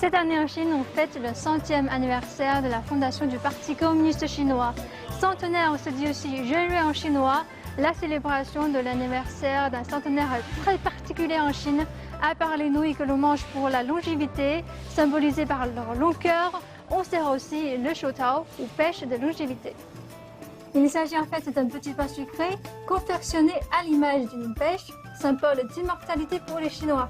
Cette année en Chine, on fête le 100e anniversaire de la fondation du Parti communiste chinois. Centenaire, on se dit aussi Zhenrui en chinois, la célébration de l'anniversaire d'un centenaire très particulier en Chine, à part les nouilles que l'on mange pour la longévité, symbolisées par leur long cœur, on sert aussi le shotao ou pêche de longévité. Il s'agit en fait d'un petit pain sucré confectionné à l'image d'une pêche, symbole d'immortalité pour les Chinois.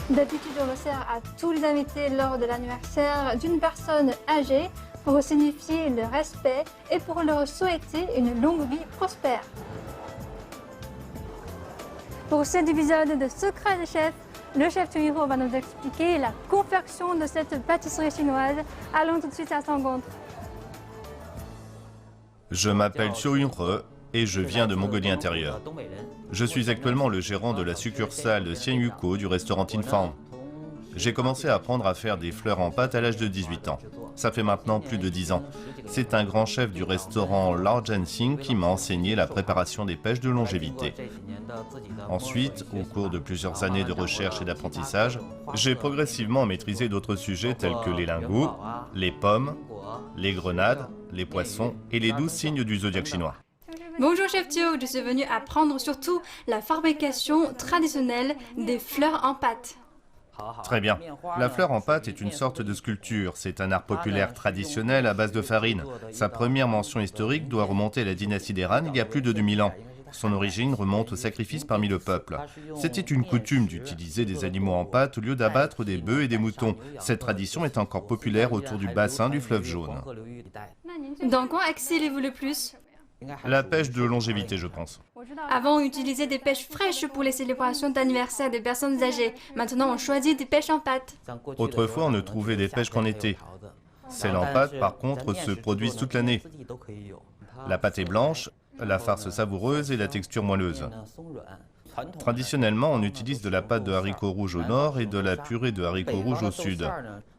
D'habitude, on le sert à tous les invités lors de l'anniversaire d'une personne âgée pour signifier le respect et pour leur souhaiter une longue vie prospère. Pour cet épisode de Secret des chefs, le chef Tuiro va nous expliquer la confection de cette pâtisserie chinoise. Allons tout de suite à sa rencontre. Je m'appelle Xiu Yunhe et je viens de Mongolie intérieure. Je suis actuellement le gérant de la succursale de Xianyuko du restaurant Tin Fang. J'ai commencé à apprendre à faire des fleurs en pâte à l'âge de 18 ans. Ça fait maintenant plus de 10 ans. C'est un grand chef du restaurant Lao Zhenxing qui m'a enseigné la préparation des pêches de longévité. Ensuite, au cours de plusieurs années de recherche et d'apprentissage, j'ai progressivement maîtrisé d'autres sujets tels que les lingots, les pommes, les grenades, les poissons et les 12 signes du zodiaque chinois. Bonjour chef Tio, je suis venu apprendre surtout la fabrication traditionnelle des fleurs en pâte. Très bien. La fleur en pâte est une sorte de sculpture. C'est un art populaire traditionnel à base de farine. Sa première mention historique doit remonter à la dynastie des Han il y a plus de 2000 ans. Son origine remonte au sacrifice parmi le peuple. C'était une coutume d'utiliser des animaux en pâte au lieu d'abattre des bœufs et des moutons. Cette tradition est encore populaire autour du bassin du fleuve Jaune. Dans quoi excellez-vous le plus? La pêche de longévité, je pense. Avant, on utilisait des pêches fraîches pour les célébrations d'anniversaire des personnes âgées. Maintenant, on choisit des pêches en pâte. Autrefois, on ne trouvait des pêches qu'en été. Celles en pâte, par contre, se produisent toute l'année. La pâte est blanche, la farce savoureuse et la texture moelleuse. Traditionnellement, on utilise de la pâte de haricots rouges au nord et de la purée de haricots rouges au sud.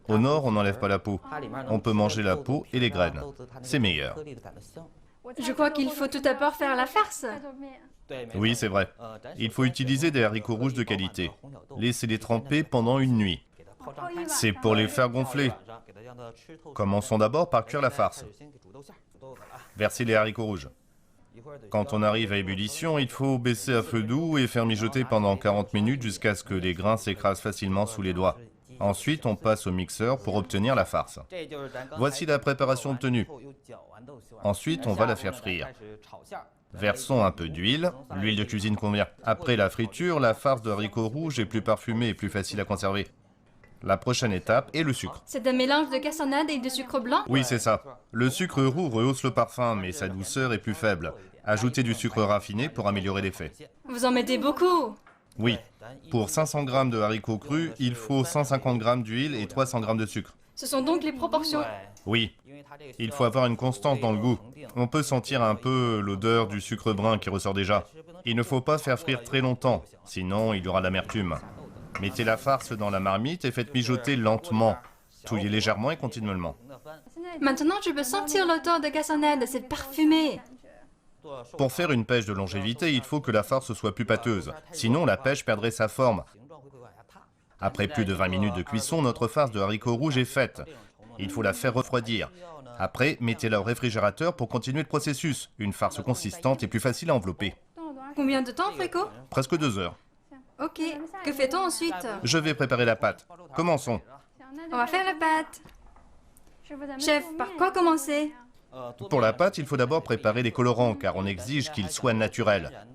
Au nord, on n'enlève pas la peau. On peut manger la peau et les graines. C'est meilleur. Je crois qu'il faut tout d'abord faire la farce. Oui, c'est vrai. Il faut utiliser des haricots rouges de qualité. Laissez-les tremper pendant une nuit. C'est pour les faire gonfler. Commençons d'abord par cuire la farce. Versez les haricots rouges. Quand on arrive à ébullition, il faut baisser à feu doux et faire mijoter pendant 40 minutes jusqu'à ce que les grains s'écrasent facilement sous les doigts. Ensuite, on passe au mixeur pour obtenir la farce. Voici la préparation obtenue. Ensuite, on va la faire frire. Versons un peu d'huile. L'huile de cuisine convient. Après la friture, la farce de haricots rouges est plus parfumée et plus facile à conserver. La prochaine étape est le sucre. C'est un mélange de cassonade et de sucre blanc? Oui, c'est ça. Le sucre roux rehausse le parfum, mais sa douceur est plus faible. Ajoutez du sucre raffiné pour améliorer l'effet. Vous en mettez beaucoup? Oui. Pour 500 g de haricots crus, il faut 150 g d'huile et 300 g de sucre. Ce sont donc les proportions? Oui. Il faut avoir une constance dans le goût. On peut sentir un peu l'odeur du sucre brun qui ressort déjà. Il ne faut pas faire frire très longtemps, sinon il y aura l'amertume. Mettez la farce dans la marmite et faites mijoter lentement. Touillez légèrement et continuellement. Maintenant, je peux sentir l'odeur de cassonade, c'est parfumé. Pour faire une pêche de longévité, il faut que la farce soit plus pâteuse. Sinon, la pêche perdrait sa forme. Après plus de 20 minutes de cuisson, notre farce de haricots rouges est faite. Il faut la faire refroidir. Après, mettez-la au réfrigérateur pour continuer le processus. Une farce consistante et plus facile à envelopper. Combien de temps, Fréco? Presque 2 heures. Ok. Que fait-on ensuite? Je vais préparer la pâte. Commençons. On va faire la pâte. Chef, par quoi commencer? Pour la pâte, il faut d'abord préparer les colorants, car on exige qu'ils soient naturels.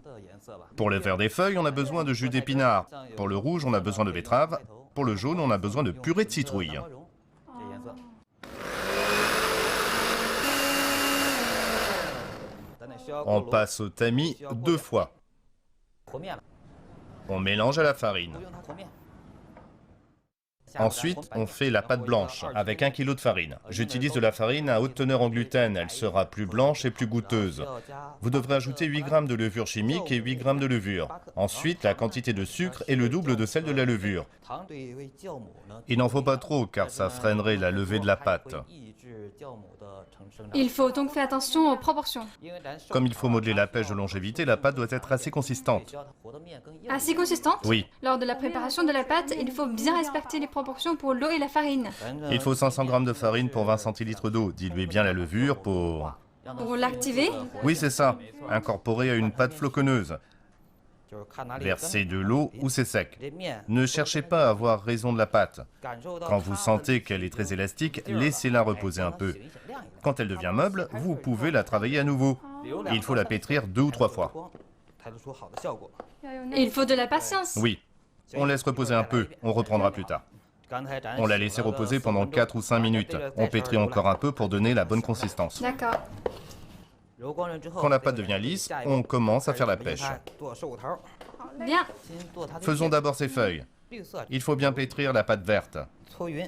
Pour le vert des feuilles, on a besoin de jus d'épinard. Pour le rouge, on a besoin de betterave. Pour le jaune, on a besoin de purée de citrouille. On passe au tamis 2 fois. On mélange à la farine. Ensuite, on fait la pâte blanche avec 1 kg de farine. J'utilise de la farine à haute teneur en gluten. Elle sera plus blanche et plus goûteuse. Vous devrez ajouter 8 g de levure chimique et 8 g de levure. Ensuite, la quantité de sucre est le double de celle de la levure. Il n'en faut pas trop car ça freinerait la levée de la pâte. Il faut donc faire attention aux proportions. Comme il faut modeler la pêche de longévité, la pâte doit être assez consistante. Assez consistante? Oui. Lors de la préparation de la pâte, il faut bien respecter les proportions. proportion pour l'eau et la farine? Il faut 500 g de farine pour 20 centilitres d'eau. Diluez bien la levure pour... Pour l'activer? Oui, c'est ça. Incorporer à une pâte floconneuse. Versez de l'eau où c'est sec. Ne cherchez pas à avoir raison de la pâte. Quand vous sentez qu'elle est très élastique, laissez-la reposer un peu. Quand elle devient meuble, vous pouvez la travailler à nouveau. Il faut la pétrir 2 ou 3 fois. Et il faut de la patience. Oui. On laisse reposer un peu, on reprendra plus tard. On l'a laissé reposer pendant 4 ou 5 minutes. On pétrit encore un peu pour donner la bonne consistance. D'accord. Quand la pâte devient lisse, on commence à faire la pêche. Bien. Faisons d'abord ces feuilles. Il faut bien pétrir la pâte verte.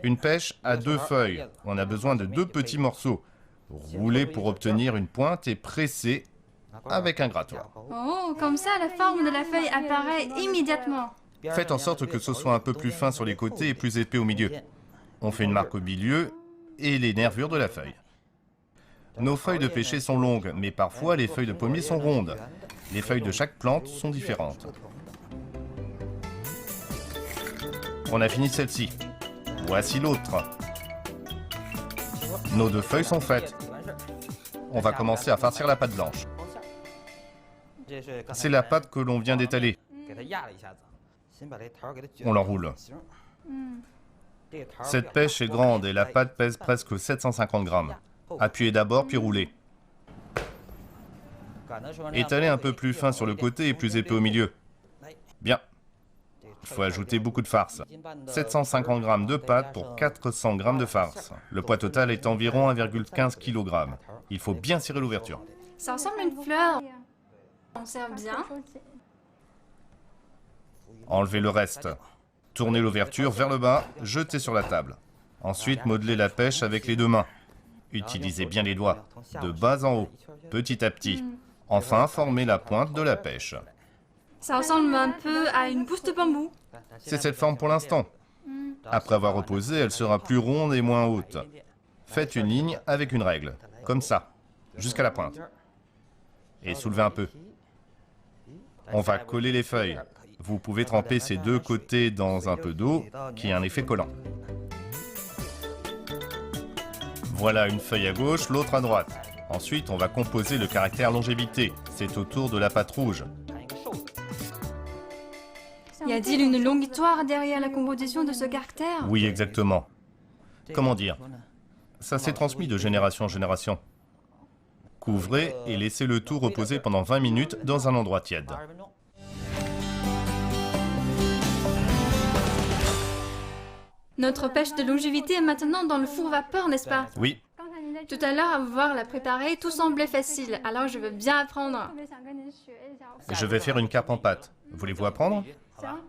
Une pêche a 2 feuilles. On a besoin de 2 petits morceaux. Roulez pour obtenir une pointe et pressez avec un grattoir. Oh, comme ça, la forme de la feuille apparaît immédiatement. Faites en sorte que ce soit un peu plus fin sur les côtés et plus épais au milieu. On fait une marque au milieu et les nervures de la feuille. Nos feuilles de pêcher sont longues, mais parfois les feuilles de pommier sont rondes. Les feuilles de chaque plante sont différentes. On a fini celle-ci. Voici l'autre. Nos 2 feuilles sont faites. On va commencer à farcir la pâte blanche. C'est la pâte que l'on vient d'étaler. On l'enroule. Cette pêche est grande et la pâte pèse presque 750 grammes. Appuyez d'abord puis roulez. Étalez un peu plus fin sur le côté et plus épais au milieu. Bien. Il faut ajouter beaucoup de farce. 750 grammes de pâte pour 400 grammes de farce. Le poids total est environ 1,15 kg. Il faut bien serrer l'ouverture. Ça ressemble à une fleur. On sert bien. Enlevez le reste. Tournez l'ouverture vers le bas, jetez sur la table. Ensuite, modelez la pêche avec les 2 mains. Utilisez bien les doigts, de bas en haut, petit à petit. Enfin, formez la pointe de la pêche. Ça ressemble un peu à une bouse de bambou. C'est cette forme pour l'instant. Après avoir reposé, elle sera plus ronde et moins haute. Faites une ligne avec une règle, comme ça, jusqu'à la pointe. Et soulevez un peu. On va coller les feuilles. Vous pouvez tremper ces 2 côtés dans un peu d'eau, qui a un effet collant. Voilà une feuille à gauche, l'autre à droite. Ensuite, on va composer le caractère longévité. C'est autour de la pâte rouge. Y a-t-il une longue histoire derrière la composition de ce caractère? Oui, exactement. Comment dire? Ça s'est transmis de génération en génération. Couvrez et laissez le tout reposer pendant 20 minutes dans un endroit tiède. Notre pêche de longévité est maintenant dans le four vapeur, n'est-ce pas? Oui, Tout à l'heure, à vous voir la préparer, tout semblait facile, alors je veux bien apprendre. je vais faire une carpe en pâte. Voulez-vous apprendre?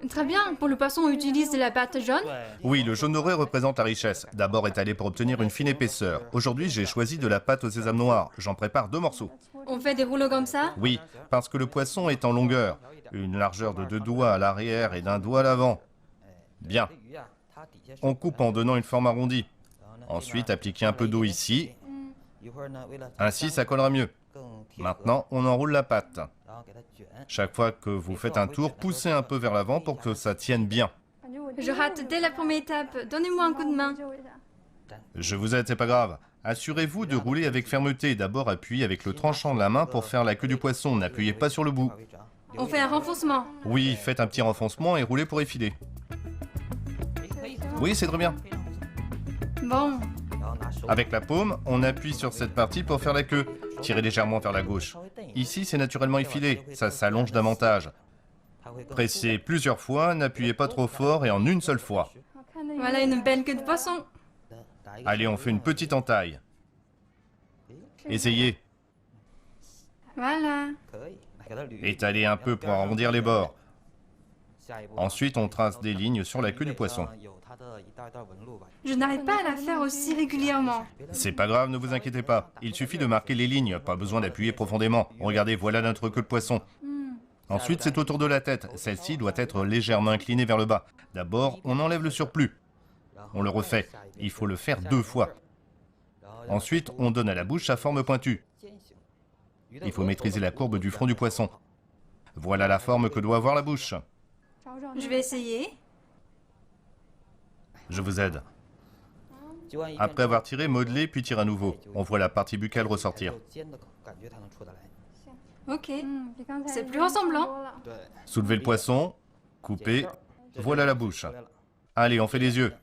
Très bien, pour le poisson, on utilise de la pâte jaune. Oui, le jaune doré représente la richesse. D'abord étalé pour obtenir une fine épaisseur. Aujourd'hui, j'ai choisi de la pâte au sésame noir. J'en prépare 2 morceaux. On fait des rouleaux comme ça. Oui, parce que le poisson est en longueur. Une largeur de 2 doigts à l'arrière et d'1 doigt à l'avant. Bien. On coupe en donnant une forme arrondie. Ensuite, appliquez un peu d'eau ici. Ainsi, ça collera mieux. Maintenant, on enroule la pâte. Chaque fois que vous faites un tour, poussez un peu vers l'avant pour que ça tienne bien. Je rate dès la première étape. Donnez-moi un coup de main. Je vous aide, c'est pas grave. Assurez-vous de rouler avec fermeté. D'abord, appuyez avec le tranchant de la main pour faire la queue du poisson. N'appuyez pas sur le bout. On fait un renfoncement. Oui, faites un petit renfoncement et roulez pour effiler. Oui, c'est très bien. Bon, Avec la paume, on appuie sur cette partie pour faire la queue. Tirez légèrement vers la gauche. Ici, c'est naturellement effilé. Ça s'allonge davantage. Pressez plusieurs fois, n'appuyez pas trop fort et en une seule fois. voilà une belle queue de poisson. Allez, on fait une petite entaille. Essayez. Voilà. Étalez un peu pour arrondir les bords. Ensuite, on trace des lignes sur la queue du poisson. Je n'arrive pas à la faire aussi régulièrement. C'est pas grave, ne vous inquiétez pas. Il suffit de marquer les lignes, pas besoin d'appuyer profondément. Regardez, voilà notre queue de poisson. Ensuite, c'est autour de la tête. Celle-ci doit être légèrement inclinée vers le bas. D'abord, on enlève le surplus. On le refait. Il faut le faire 2 fois. Ensuite, on donne à la bouche sa forme pointue. Il faut maîtriser la courbe du front du poisson. Voilà la forme que doit avoir la bouche. Je vais essayer. Je vous aide. Après avoir tiré, modelez, puis tire à nouveau. On voit la partie buccale ressortir. Ok, c'est plus ressemblant. Soulevez le poisson, coupez, voilà la bouche. Allez, on fait les yeux.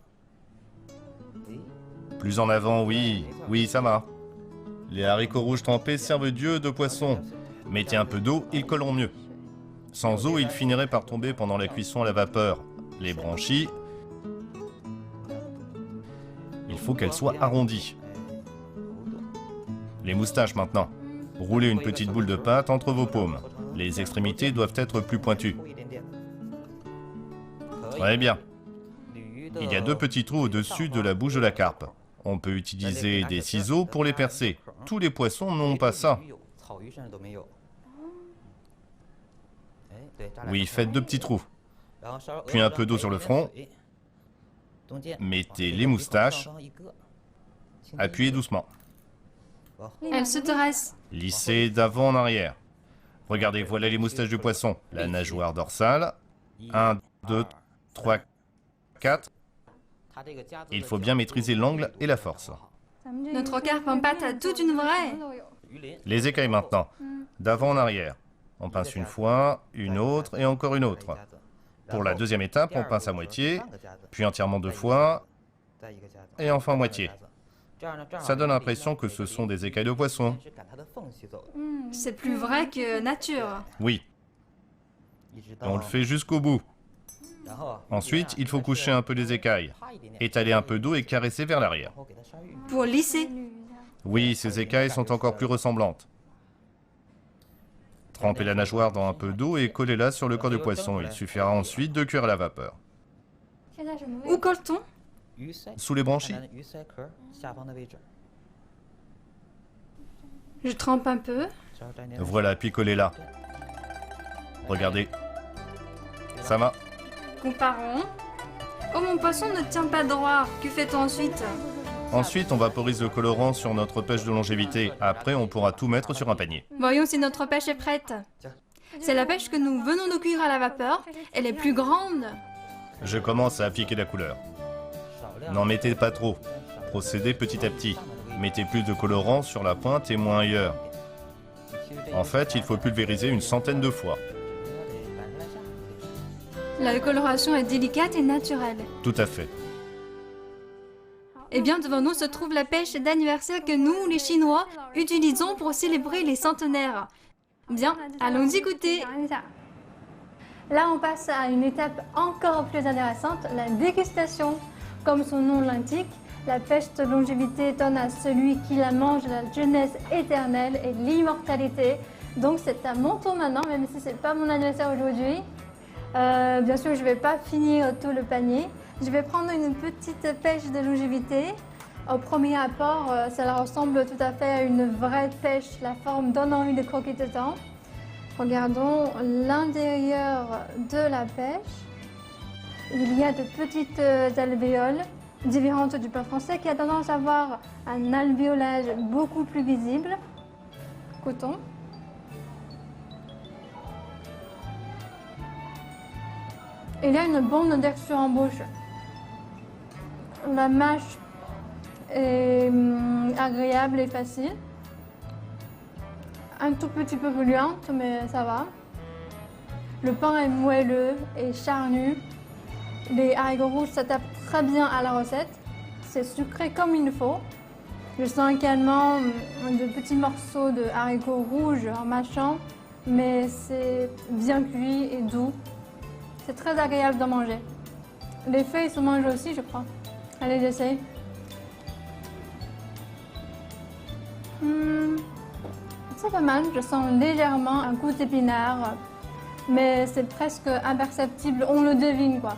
Plus en avant, oui, oui, ça va. Les haricots rouges trempés servent d'yeux de poisson. Mettez un peu d'eau, ils colleront mieux. Sans eau, ils finiraient par tomber pendant la cuisson à la vapeur. Les branchies, il faut qu'elles soient arrondies. Les moustaches maintenant. Roulez une petite boule de pâte entre vos paumes. Les extrémités doivent être plus pointues. Très bien. Il y a 2 petits trous au-dessus de la bouche de la carpe. On peut utiliser des ciseaux pour les percer. Tous les poissons n'ont pas ça. Oui, faites 2 petits trous. Puis un peu d'eau sur le front. Mettez les moustaches. Appuyez doucement. Elle se dresse. Lissez d'avant en arrière. Regardez, voilà les moustaches du poisson. La nageoire dorsale. 1, 2, 3, 4. Il faut bien maîtriser l'angle et la force. Notre carpe en pâte a toute une vraie. Les écailles maintenant. D'avant en arrière. On pince une fois, une autre et encore une autre. Pour la deuxième étape, on pince à moitié, puis entièrement 2 fois, et enfin moitié. Ça donne l'impression que ce sont des écailles de poisson. C'est plus vrai que nature. Oui. On le fait jusqu'au bout. Ensuite, il faut coucher un peu les écailles, étaler un peu d'eau et caresser vers l'arrière. Pour lisser. Oui, ces écailles sont encore plus ressemblantes. Trempez la nageoire dans un peu d'eau et collez-la sur le corps du poisson. Il suffira ensuite de cuire à la vapeur. Où colle-t-on? Sous les branchies. Je trempe un peu. Voilà, puis collez-la. Regardez. Ça va. Comparons. Oh, mon poisson ne tient pas droit. Que fait-on ensuite? Ensuite, on vaporise le colorant sur notre pêche de longévité. Après, on pourra tout mettre sur un panier. Voyons si notre pêche est prête. C'est la pêche que nous venons de cuire à la vapeur. Elle est plus grande. Je commence à appliquer la couleur. N'en mettez pas trop. Procédez petit à petit. Mettez plus de colorant sur la pointe et moins ailleurs. En fait, il faut pulvériser une centaine de fois. La coloration est délicate et naturelle. Tout à fait. Eh bien, devant nous se trouve la pêche d'anniversaire que nous, les Chinois, utilisons pour célébrer les centenaires. Bien, allons-y goûter. Là, on passe à une étape encore plus intéressante, la dégustation. Comme son nom l'indique, la pêche de longévité donne à celui qui la mange la jeunesse éternelle et l'immortalité. Donc c'est à mon tour maintenant, même si ce n'est pas mon anniversaire aujourd'hui. Bien sûr, je ne vais pas finir tout le panier. Je vais prendre une petite pêche de longévité. Au premier abord, ça ressemble tout à fait à une vraie pêche, la forme donne envie de croquer dedans. Regardons l'intérieur de la pêche. Il y a de petites alvéoles différentes du pain français qui a tendance à avoir un alvéolage beaucoup plus visible. Goûtons. Il y a une bonne texture en bouche. La mâche est agréable et facile. Un tout petit peu gluante, mais ça va. Le pain est moelleux et charnu. Les haricots rouges s'adaptent très bien à la recette. C'est sucré comme il faut. Je sens également de petits morceaux de haricots rouges en mâchant, mais c'est bien cuit et doux. C'est très agréable d'en manger. Les feuilles se mangent aussi, je crois. Allez, j'essaye. C'est pas mal, je sens légèrement un goût d'épinard, mais c'est presque imperceptible, on le devine quoi.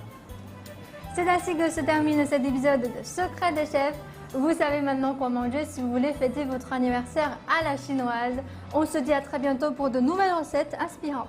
C'est ainsi que se termine cet épisode de Secret des chefs. Vous savez maintenant quoi manger si vous voulez fêter votre anniversaire à la chinoise. On se dit à très bientôt pour de nouvelles recettes inspirantes.